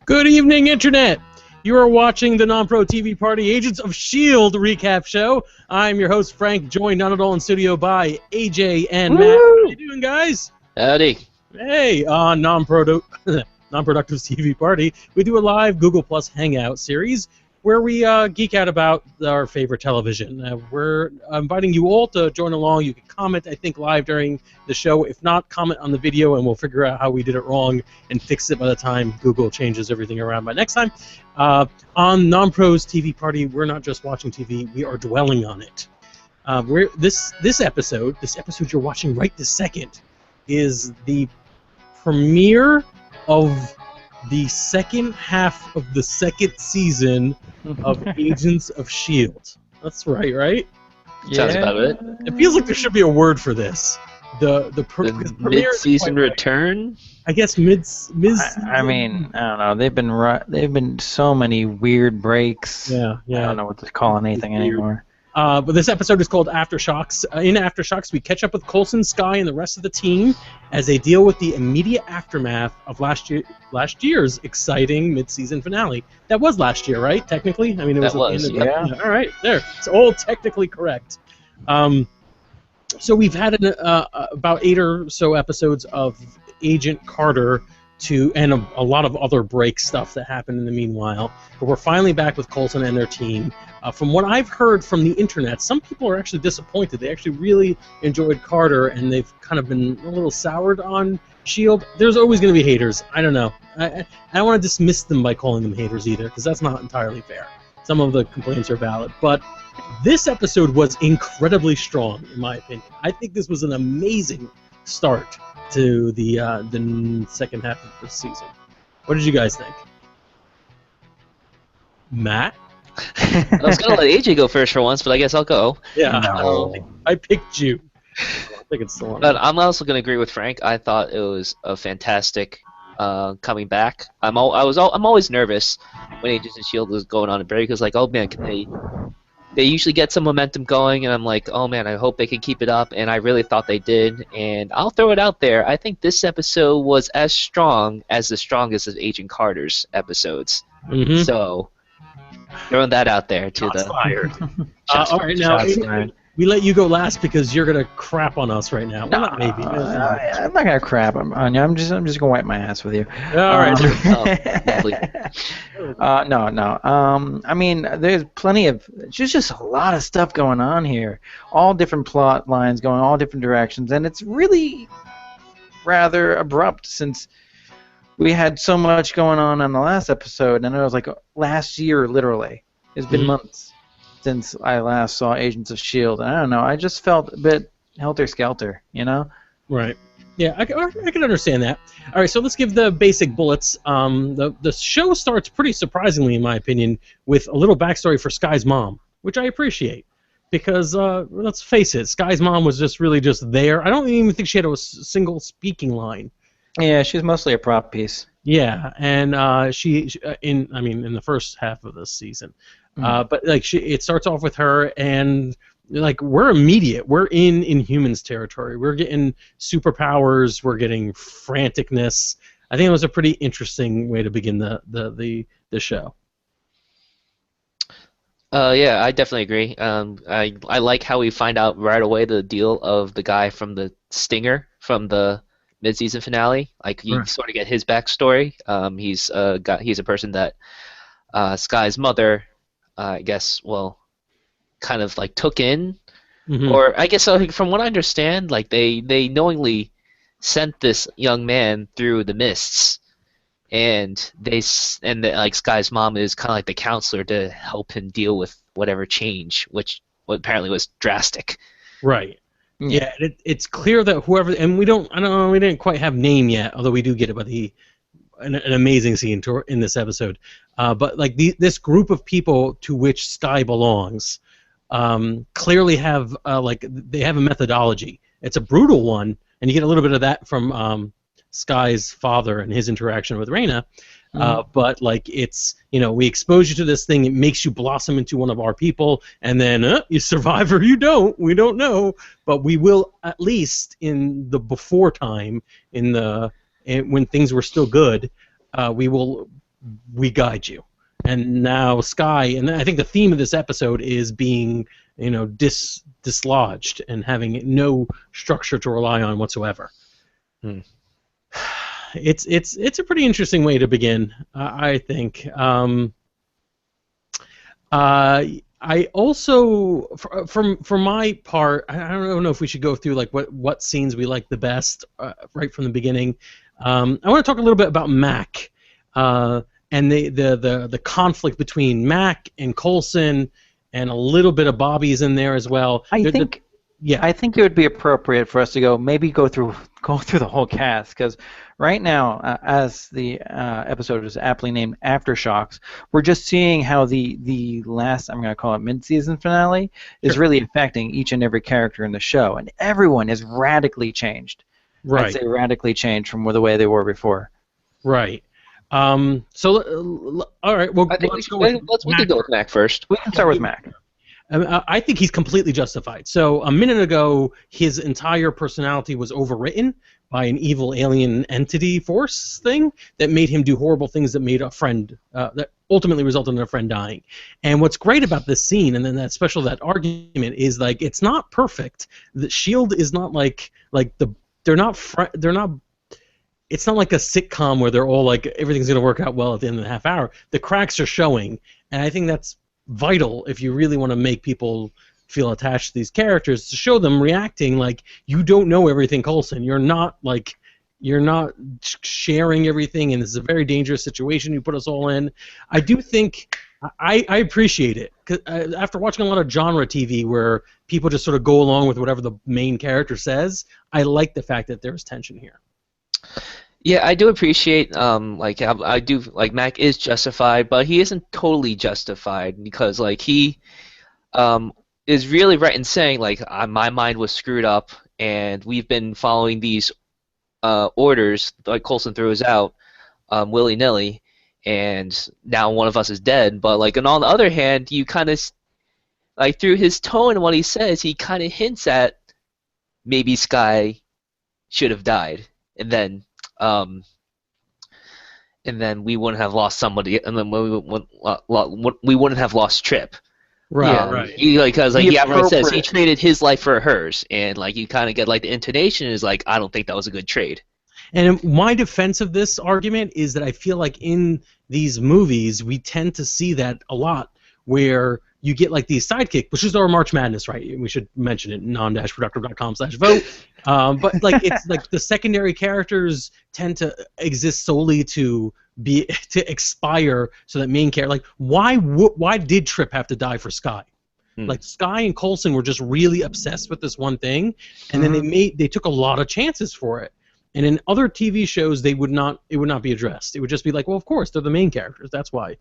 Good evening, Internet! You are watching the Non-Pro TV Party Agents of S.H.I.E.L.D. recap show. I'm your host, Frank, joined not at all in studio by AJ and Matt. How you doing, guys? Howdy. Hey, on Non-Productive TV Party, we do a live Google Plus Hangout series where we geek out about our favorite television. We're inviting you all to join along. You can comment, I think, live during the show. If not, comment on the video, and we'll figure out how we did it wrong and fix it by the time Google changes everything around by next time. On Non-Pro's TV Party, we're not just watching TV, we are dwelling on it. This episode you're watching right this second, is the premiere of the second half of the second season of Agents of S.H.I.E.L.D. That's right? Sounds about it. It feels like there should be a word for this. The mid-season return? I guess mid. I mean, I don't know. They've been so many weird breaks. Yeah. I don't know what to call anything anymore. But this episode is called Aftershocks. In Aftershocks, we catch up with Coulson, Skye, and the rest of the team as they deal with the immediate aftermath of last year's exciting mid-season finale. That was last year, right? Technically, I mean, it was. Yeah. All right, there. It's all technically correct. So we've had about 8 or so episodes of Agent Carter and a lot of other break stuff that happened in the meanwhile. But we're finally back with Coulson and their team. From what I've heard from the internet, some people are actually disappointed. They actually really enjoyed Carter, and they've kind of been a little soured on S.H.I.E.L.D. There's always going to be haters. I don't know. I don't want to dismiss them by calling them haters either, because that's not entirely fair. Some of the complaints are valid. But this episode was incredibly strong, in my opinion. I think this was an amazing start to the second half of the season. What did you guys think? Matt? I was going to let AJ go first for once, but I guess I'll go. Yeah, No. I picked you. I think it's still on. But I'm also going to agree with Frank. I thought it was a fantastic coming back. I'm always nervous when Agents of S.H.I.E.L.D. was going on a break, because like, oh man, they usually get some momentum going, and I'm like, oh man, I hope they can keep it up, and I really thought they did. And I'll throw it out there. I think this episode was as strong as the strongest of Agent Carter's episodes. Mm-hmm. So throwing that out there to Shots the fired. All right, now we let you go last because you're gonna crap on us right now. Well, not maybe. I'm not gonna crap on you. I'm just gonna wipe my ass with you. All right. lovely. No. I mean, there's plenty of. There's just a lot of stuff going on here. All different plot lines going all different directions, and it's really rather abrupt since we had so much going on the last episode, and it was like last year, literally. It's been months since I last saw Agents of S.H.I.E.L.D. And I don't know, I just felt a bit helter-skelter, you know? Right. Yeah, I can understand that. All right, so let's give the basic bullets. The show starts pretty surprisingly, in my opinion, with a little backstory for Skye's mom, which I appreciate. Because, let's face it, Skye's mom was just really just there. I don't even think she had a single speaking line. Yeah, she's mostly a prop piece. Yeah, and she in the first half of this season, but like it starts off with her, and like we're immediate. We're in Inhumans territory. We're getting superpowers. We're getting franticness. I think it was a pretty interesting way to begin the show. Yeah, I definitely agree. I like how we find out right away the deal of the guy from the Stinger from the mid-season finale. Like you sort of get his backstory. He's a person that Skye's mother, I guess, kind of like took in, or I guess from what I understand, like they knowingly sent this young man through the mists, and like Skye's mom is kind of like the counselor to help him deal with whatever change, which apparently was drastic. Right. Yeah, it's clear that whoever, and we didn't quite have name yet, although we do get it by an amazing scene in this episode. But like this group of people to which Skye belongs, clearly have they have a methodology. It's a brutal one, and you get a little bit of that from Skye's father and his interaction with Reyna. But like it's, we expose you to this thing, it makes you blossom into one of our people, and then you survive or you don't. We don't know, but we will, at least in the before time, when things were still good, we will we guide you. And now Sky, and I think the theme of this episode is being, dislodged and having no structure to rely on whatsoever. Hmm. It's a pretty interesting way to begin, I think. I also, for my part, I don't know if we should go through like what scenes we like the best right from the beginning. I want to talk a little bit about Mac and the conflict between Mac and Coulson, and a little bit of Bobby's in there as well. I think it would be appropriate for us to go through the whole cast, because right now, as the episode is aptly named Aftershocks, we're just seeing how the last, I'm going to call it mid-season finale, is really affecting each and every character in the show, and everyone is radically changed. Right. I'd say radically changed from the way they were before. Right. So, all right. Well, we can go with Mac first. We can start with Mac. I think he's completely justified. So a minute ago, his entire personality was overwritten by an evil alien entity force thing that made him do horrible things that made a friend, that ultimately resulted in a friend dying. And what's great about this scene, and then that argument, is like it's not perfect. The S.H.I.E.L.D. is not they're not. It's not like a sitcom where they're all like everything's going to work out well at the end of the half hour. The cracks are showing, and I think that's vital if you really want to make people feel attached to these characters, to show them reacting like you don't know everything, Coulson. You're not sharing everything, and this is a very dangerous situation you put us all in. I do think I appreciate it, 'cause, after watching a lot of genre TV where people just sort of go along with whatever the main character says. I like the fact that there's tension here. Yeah, I do appreciate I do like Mac is justified, but he isn't totally justified, because like he is really right in saying like my mind was screwed up and we've been following these orders like Coulson throws out willy nilly, and now one of us is dead. But like, and on the other hand, you kind of like through his tone and what he says, he kind of hints at maybe Sky should have died, and then we wouldn't have lost somebody, and then we wouldn't have lost Trip. Right, right. Because everyone says he traded his life for hers, and like you kind of get like the intonation is like, I don't think that was a good trade. And my defense of this argument is that I feel like in these movies we tend to see that a lot, where you get like these sidekick, which is our March Madness, right? We should mention it, non-productive.com/vote. But like it's like the secondary characters tend to exist solely to expire, so that main character, like why did Trip have to die for Sky? Like Sky and Coulson were just really obsessed with this one thing, and then they took a lot of chances for it. And in other TV shows, it would not be addressed. It would just be like, well, of course they're the main characters. That's why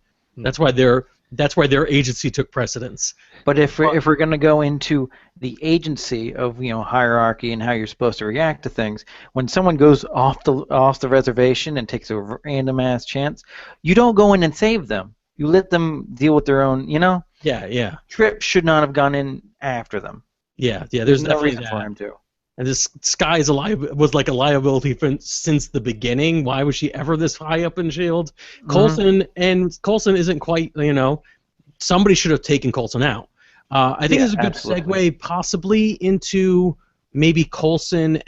their agency took precedence. But if we're going to go into the agency of hierarchy and how you're supposed to react to things, when someone goes off the reservation and takes a random ass chance, you don't go in and save them. You let them deal with their own. Yeah. Trip should not have gone in after them. Yeah. There's no reason for him to. And this Sky was like a liability since the beginning. Why was she ever this high up in S.H.I.E.L.D.? Coulson isn't quite, somebody should have taken Coulson out. I think it's a good segue possibly into maybe Coulson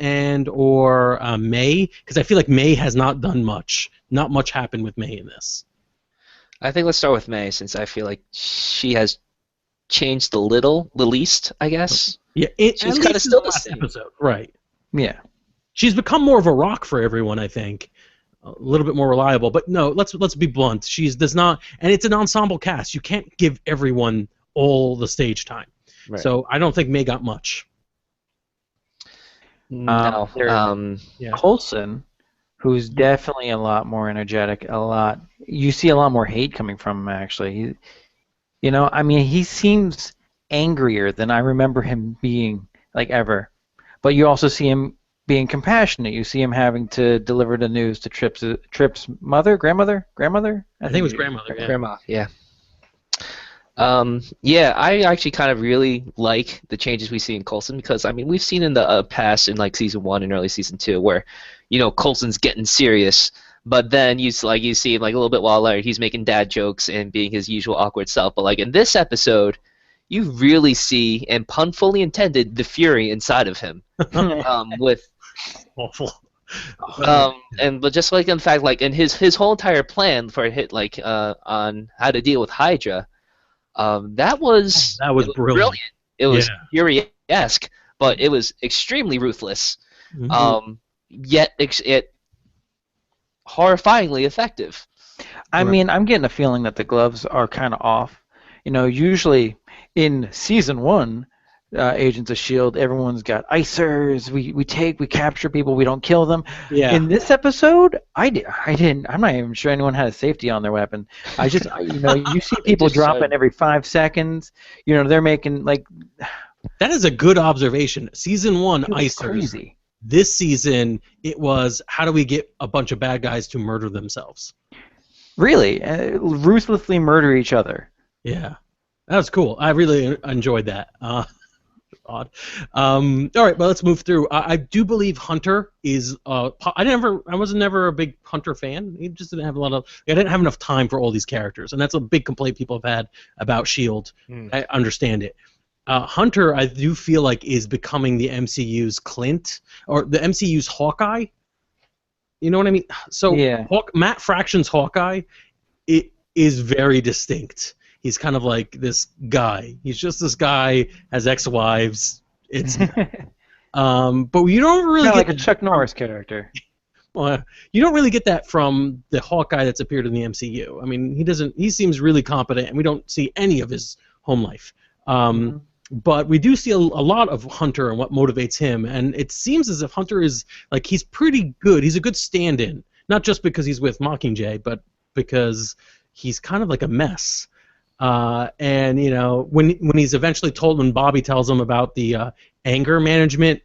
or May, because I feel like May has not done much. Not much happened with May in this. I think let's start with May, since I feel like she has changed the least, I guess. Yeah, she's kind of still the same episode, right? Yeah, she's become more of a rock for everyone, I think, a little bit more reliable. But no, let's be blunt. Does not, and it's an ensemble cast. You can't give everyone all the stage time. Right. So I don't think May got much. No, Coulson, who's definitely a lot more energetic. You see a lot more hate coming from him, actually. He seems angrier than I remember him being, like, ever. But you also see him being compassionate. You see him having to deliver the news to Trip's grandmother? I think it was grandmother. Yeah. Grandma, yeah. I actually kind of really like the changes we see in Coulson, because, we've seen in the past, in, like, Season 1 and early Season 2, where, Coulson's getting serious But then you see him like a little bit while later, he's making dad jokes and being his usual awkward self. But like in this episode, you really see, and pun fully intended, the fury inside of him. With Awful. but just like in fact, like in his whole entire plan for a hit, like on how to deal with Hydra, that was brilliant. It was Fury-esque, but it was extremely ruthless. Mm-hmm. Yet it horrifyingly effective. I mean, I'm getting a feeling that the gloves are kind of off. You know, usually in season 1, Agents of S.H.I.E.L.D., everyone's got icers. We capture people. We don't kill them. Yeah. In this episode, I didn't. I'm not even sure anyone had a safety on their weapon. You see people dropping every 5 seconds. You know, they're making like. That is a good observation. Season 1, icers. Crazy. This season, it was how do we get a bunch of bad guys to murder themselves? Really, ruthlessly murder each other. Yeah, that was cool. I really enjoyed that. Odd. All right, but let's move through. I do believe Hunter is. I was never a big Hunter fan. He just didn't have a lot of. I didn't have enough time for all these characters, and that's a big complaint people have had about S.H.I.E.L.D. I understand it. Hunter, I do feel like, is becoming the MCU's Clint, or the MCU's Hawkeye. You know what I mean? So yeah. Matt Fraction's Hawkeye, it is very distinct. He's kind of like this guy. He's just this guy, has ex-wives. It's, but you don't really get like a Chuck Norris character. You don't really get that from the Hawkeye that's appeared in the MCU. I mean, he doesn't. He seems really competent, and we don't see any of his home life. But we do see a lot of Hunter and what motivates him, and it seems as if Hunter is like he's pretty good. He's a good stand-in, not just because he's with Mockingjay, but because he's kind of like a mess. And you know, when he's eventually told, when Bobby tells him about the anger management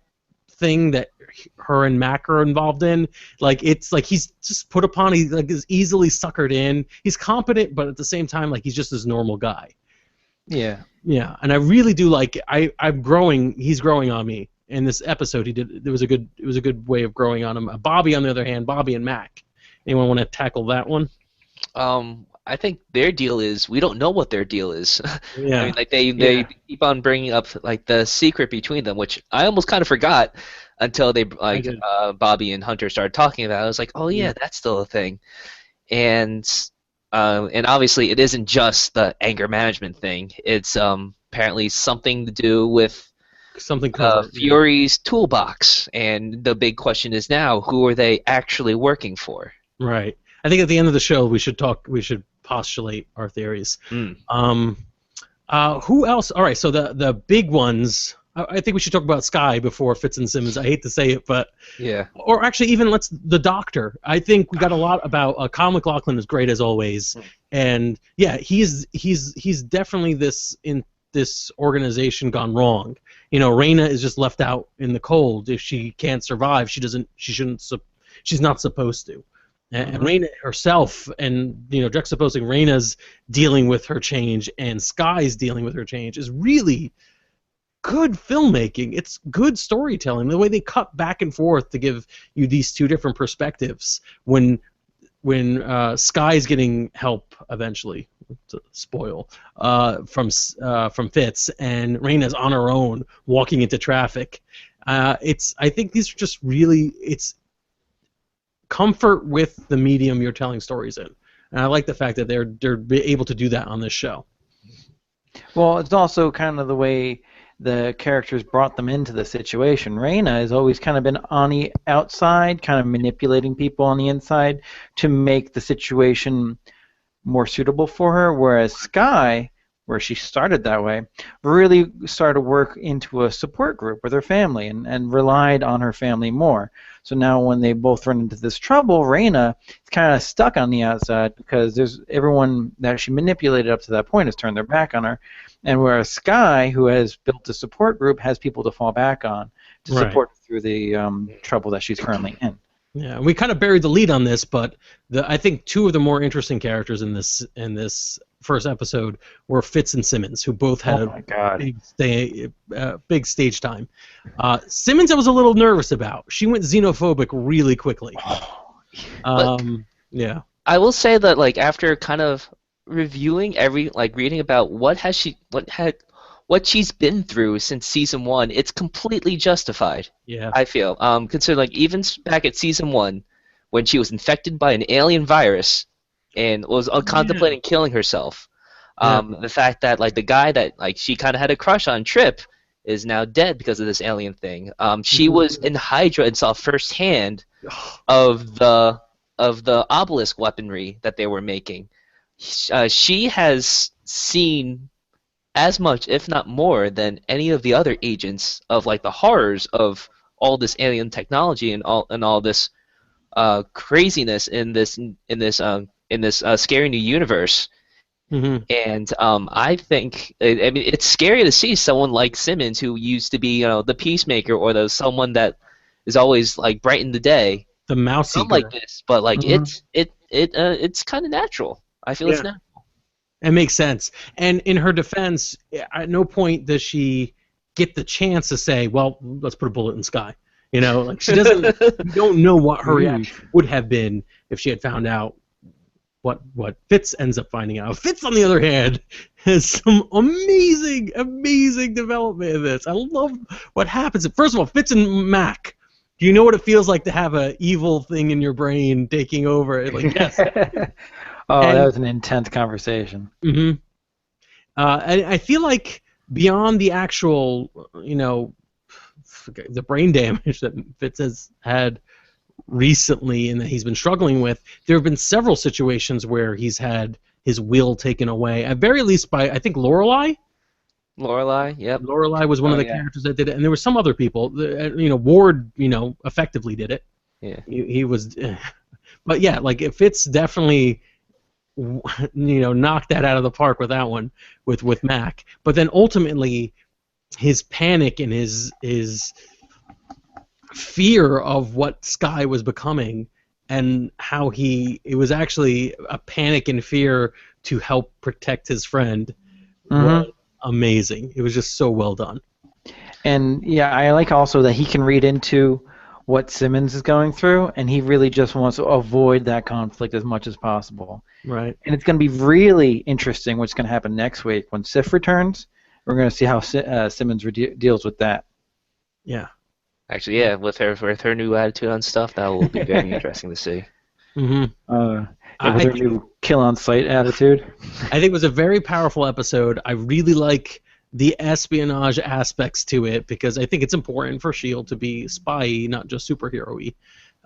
thing that her and Mac are involved in, like it's like he's just put upon. He like is easily suckered in. He's competent, but at the same time, like he's just this normal guy. Yeah. Yeah, and I really do like. I'm growing. He's growing on me. In this episode, it was a good way of growing on him. Bobby, on the other hand, Bobby and Mac. Anyone want to tackle that one? I think their deal is we don't know what their deal is. Yeah. I mean, like they keep on bringing up like the secret between them, which I almost kind of forgot until they Bobby and Hunter started talking about it. I was like, oh yeah, that's still a thing, and obviously it isn't just the anger management thing. It's apparently something to do with something Fury's toolbox, and the big question is now, who are they actually working for? Right. I think at the end of the show we should postulate our theories. Who else? All right, so the big ones. I think we should talk about Skye before Fitz and Simmons. I hate to say it, but yeah. Or actually, even the Doctor. I think we got a lot about Kyle MacLachlan is great as always, and yeah, he's definitely this organization gone wrong. You know, Raina is just left out in the cold. If she can't survive, she's not supposed to. And Raina herself, and you know, juxtaposing Raina's dealing with her change and Skye's dealing with her change is really good filmmaking. It's good storytelling. The way they cut back and forth to give you these two different perspectives. When Skye's getting help eventually, to spoil, from Fitz, and Raina's on her own walking into traffic. I think these are just really comfort with the medium you're telling stories in, and I like the fact that they're able to do that on this show. Well, it's also kind of the way the characters brought them into the situation. Raina has always kind of been on the outside, kind of manipulating people on the inside to make the situation more suitable for her, whereas Skye, where she started that way, really started to work into a support group with her family and relied on her family more. So now when they both run into this trouble, Raina is kind of stuck on the outside because there's everyone that she manipulated up to that point has turned their back on her. And whereas Skye, who has built a support group, has people to fall back on to support her through the trouble that she's currently in. Yeah, we kind of buried the lead on this, but I think two of the more interesting characters in this first episode were Fitz and Simmons, who both had big stage time. Simmons, I was a little nervous about. She went xenophobic really quickly. Yeah. I will say that like after kind of reviewing reading about what she's been through since season 1, it's completely justified. Yeah. I feel consider like even back at season 1 when she was infected by an alien virus and was contemplating killing herself. The fact that like the guy that like she kind of had a crush on, Trip, is now dead because of this alien thing. She was in Hydra and saw firsthand of the obelisk weaponry that they were making. She has seen as much, if not more, than any of the other agents of like the horrors of all this alien technology and all this craziness in this scary new universe. Mm-hmm. And I think I mean it's scary to see someone like Simmons, who used to be the peacemaker or the someone that is always like brighten the day, The mouse something like this. But like it's kind of natural. I feel it's natural. It makes sense. And in her defense, at no point does she get the chance to say, "Well, let's put a bullet in the sky." Like she doesn't. We don't know what her reaction would have been if she had found out what Fitz ends up finding out. Fitz, on the other hand, has some amazing development in this. I love what happens. First of all, Fitz and Mac. Do you know what it feels like to have an evil thing in your brain taking over? Like, yes. That was an intense conversation. Mm-hmm. I feel like beyond the actual, the brain damage that Fitz has had recently and that he's been struggling with, there have been several situations where he's had his will taken away, at very least by, I think, Lorelei. Yep. Lorelei was one of the characters that did it, and there were some other people. Ward, effectively did it. Yeah. He was, but yeah, like Fitz definitely, knocked that out of the park with that one, with Mac. But then ultimately, his panic and his fear of what Skye was becoming, and how it was actually a panic and fear to help protect his friend, was amazing. It was just so well done. And yeah, I like also that he can read into what Simmons is going through, and he really just wants to avoid that conflict as much as possible. Right. And it's going to be really interesting what's going to happen next week when Sif returns. We're going to see how Simmons deals with that. Yeah. Actually, yeah, with her new attitude on stuff, that will be very interesting to see. Mm-hmm. With her new kill on sight attitude. I think it was a very powerful episode. I really like the espionage aspects to it because I think it's important for S.H.I.E.L.D. to be spy-y, not just superhero-y.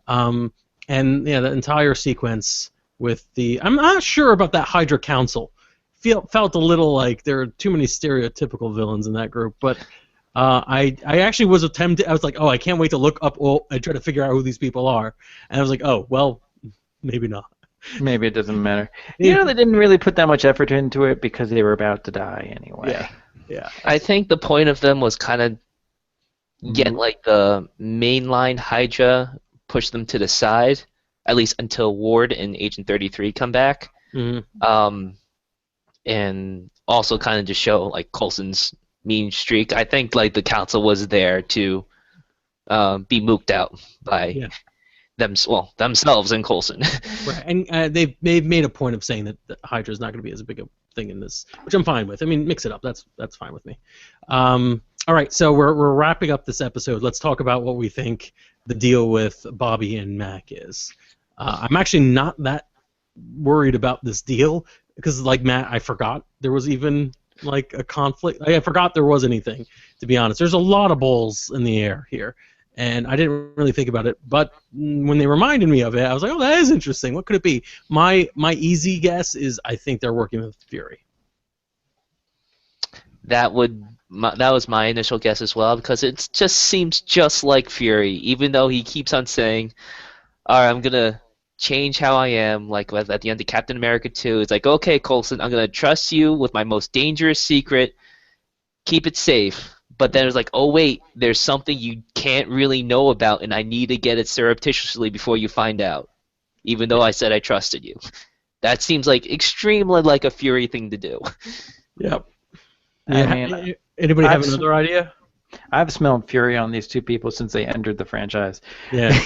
And yeah, the entire sequence with I'm not sure about that Hydra Council. Felt a little like there are too many stereotypical villains in that group, but I actually was tempted. I was like, I can't wait to look up and try to figure out who these people are. And I was like, well, maybe not. Maybe it doesn't matter. They didn't really put that much effort into it because they were about to die anyway. Yeah. I think the point of them was kind of get like the mainline Hydra, push them to the side, at least until Ward and Agent 33 come back. And also kind of just show like Coulson's mean streak. I think like the council was there to be mooked out by themselves and Coulson. Right, and they've made a point of saying that Hydra is not going to be as big a thing in this, which I'm fine with. I mean, mix it up. That's fine with me. All right, so we're wrapping up this episode. Let's talk about what we think the deal with Bobby and Mac is. I'm actually not that worried about this deal because, like Matt, I forgot there was even like a conflict. I forgot there was anything, to be honest. There's a lot of balls in the air here, and I didn't really think about it. But when they reminded me of it, I was like, oh, that is interesting. What could it be? My easy guess is I think they're working with Fury. That was my initial guess as well, because it just seems just like Fury, even though he keeps on saying, all right, I'm going to change how I am, like at the end of Captain America 2. It's like, okay, Coulson, I'm going to trust you with my most dangerous secret. Keep it safe. But then it's like, oh, wait, there's something you can't really know about, and I need to get it surreptitiously before you find out, even though I said I trusted you. That seems like extremely like a Fury thing to do. Yep. Anybody have another idea? I've smelled Fury on these two people since they entered the franchise. Yeah.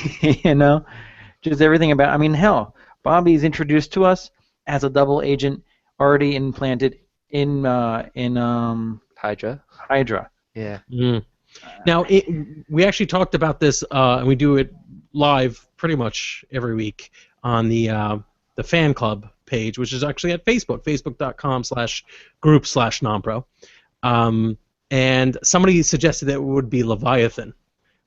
Just everything about. I mean, hell, Bobby's introduced to us as a double agent already implanted in Hydra. Hydra. Yeah. Mm. Now, we actually talked about this, and we do it live pretty much every week on the fan club page, which is actually at Facebook, facebook.com/group/nonpro. And somebody suggested that it would be Leviathan,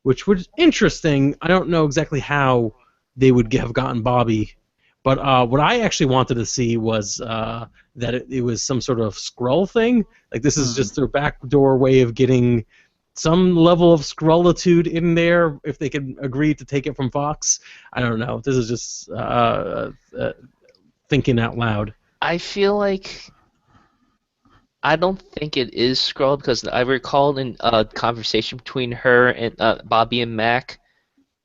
which was interesting. I don't know exactly how they would have gotten Bobby, but what I actually wanted to see was that it was some sort of Skrull thing. Like this is just their backdoor way of getting some level of Skrullitude in there if they could agree to take it from Fox. I don't know. This is just thinking out loud. I feel like I don't think it is Skrull because I recall in a conversation between her and Bobby and Mac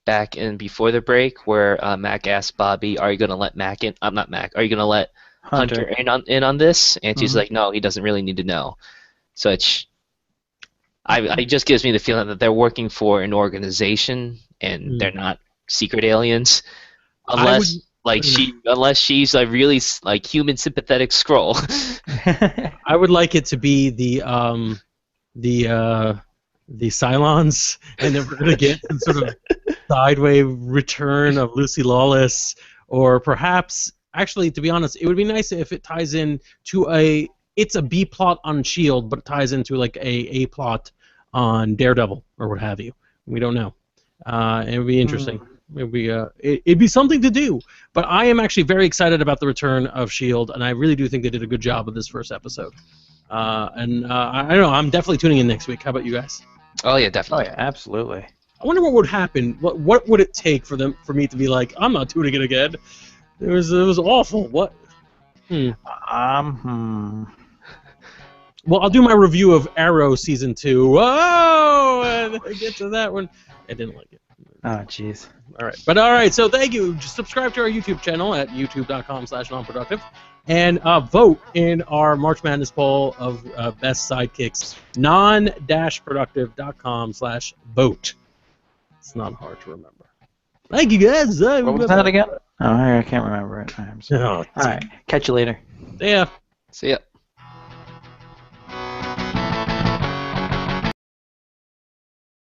back in before the break where Mac asked Bobby, "Are you gonna let Mac in? I'm not Mac. Are you gonna let Hunter in on this?" And she's like, "No, he doesn't really need to know." So it just gives me the feeling that they're working for an organization and they're not secret aliens, unless she's a really like human sympathetic Skrull. I would like it to be the Cylons, and then we're gonna get some sort of sideway return of Lucy Lawless, or perhaps, actually, to be honest, it would be nice if it ties in to it's a B plot on S.H.I.E.L.D, but it ties into like a plot on Daredevil or what have you. We don't know. It would be interesting. It'd be something to do. But I am actually very excited about the return of S.H.I.E.L.D, and I really do think they did a good job with this first episode. I don't know. I'm definitely tuning in next week. How about you guys? Oh yeah, definitely. Oh yeah, absolutely. I wonder what would happen. What would it take for me to be like, I'm not tuning in again? It was awful. What? Well, I'll do my review of Arrow season 2. Whoa! And I get to that one. I didn't like it. Oh jeez. All right. So thank you. Just subscribe to our YouTube channel at youtube.com/nonproductive, and vote in our March Madness poll of best sidekicks. Non-Productive.com/vote. It's not hard to remember. Thank you, guys. What was that again? Oh, I can't remember it. I'm sorry. Oh, all right. Catch you later. See ya. See ya.